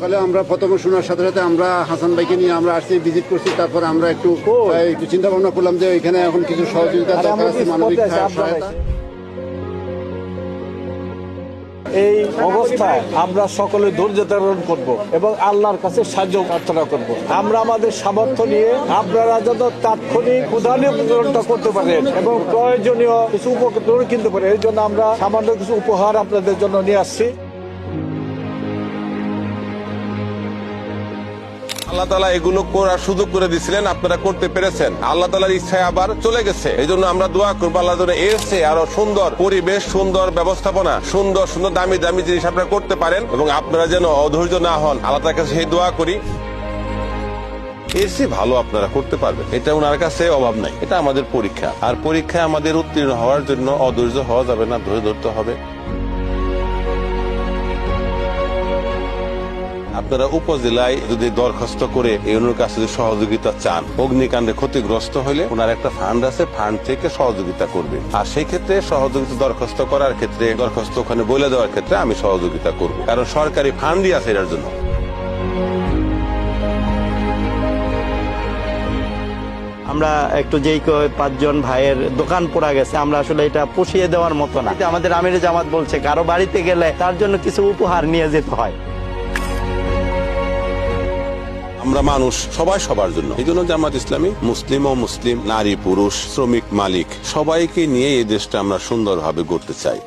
সকালে আমরা প্রথমে শোনার সাথে সাথে আমরা হাসান ভাইকে নিয়ে আমরা আসছি, ভিজিট করছি। তারপর আমরা একটু চিন্তা ভাবনা করলাম যে এখানে এখন কিছু সহযোগিতা দরকার আছে, মানবিক সহায়তা। এই অবস্থায় আমরা সকলে ধৈর্য ধারণ করব এবং আল্লাহর কাছে সাহায্য প্রার্থনা করব। আমরা আমাদের সামর্থ্য নিয়ে আপনারা যত তাৎক্ষণিক উদাহরণ বিতরণটা করতে পারেন এবং প্রয়োজনীয় কিছু উপকরণ কিনতে পারেন, এই জন্য আমরা সামান্য কিছু উপহার আপনাদের জন্য নিয়ে আসছি। আল্লাহ তাআলা এগুলো করার সুযোগ করে দিয়েছিলেন, আপনারা করতে পেরেছেন। আল্লাহ তাআলার ইচ্ছায় আবার চলে গেছে। এই জন্য আমরা দোয়া করবো আল্লাহ যেন এর চেয়ে আরো সুন্দর পরিবেশ, সুন্দর ব্যবস্থাপনা, সুন্দর সুন্দর দামি দামি জিনিস আপনারা করতে পারেন এবং আপনারা যেন অধৈর্য না হন। আল্লাহ তাআলার কাছে সেই দোয়া করি, এর চেয়ে ভালো আপনারা করতে পারবেন। এটা ওনার কাছে অভাব নাই। এটা আমাদের পরীক্ষা, আর পরীক্ষায় আমাদের উত্তীর্ণ হওয়ার জন্য অধৈর্য হওয়া যাবে না, ধৈর্য ধরতে হবে। আপনারা উপজেলায় যদি দরখাস্ত করে ইউনোর কাছে যদি সহযোগিতা চান, অগ্নিকাণ্ডে ক্ষতিগ্রস্ত হলে ওনার একটা ফান্ড আছে, ফান্ড থেকে সহযোগিতা করবে। আর সেই ক্ষেত্রে সহযোগিতা দরখাস্ত করার ক্ষেত্রে, দরখাস্ত ওখানে বলে দেওয়ার ক্ষেত্রে আমি সহযোগিতা করব, কারণ সরকারি ফান্ডই আছে এটার জন্য। আমরা একটু যেই 5 ভাইয়ের দোকান পোড়া গেছে, আমরা আসলে এটা পুষিয়ে দেওয়ার মতো না। আমাদের আমিরে জামাত বলছে কারো বাড়িতে গেলে তার জন্য কিছু উপহার নিয়ে যেতে হয়। আমরা মানুষ, সবাই সবার জন্য। এই জন্য জামাত ইসলামী মুসলিম ও মুসলিম, নারী পুরুষ, শ্রমিক মালিক সবাইকে নিয়ে এই দেশটা আমরা সুন্দরভাবে গড়তে চাই।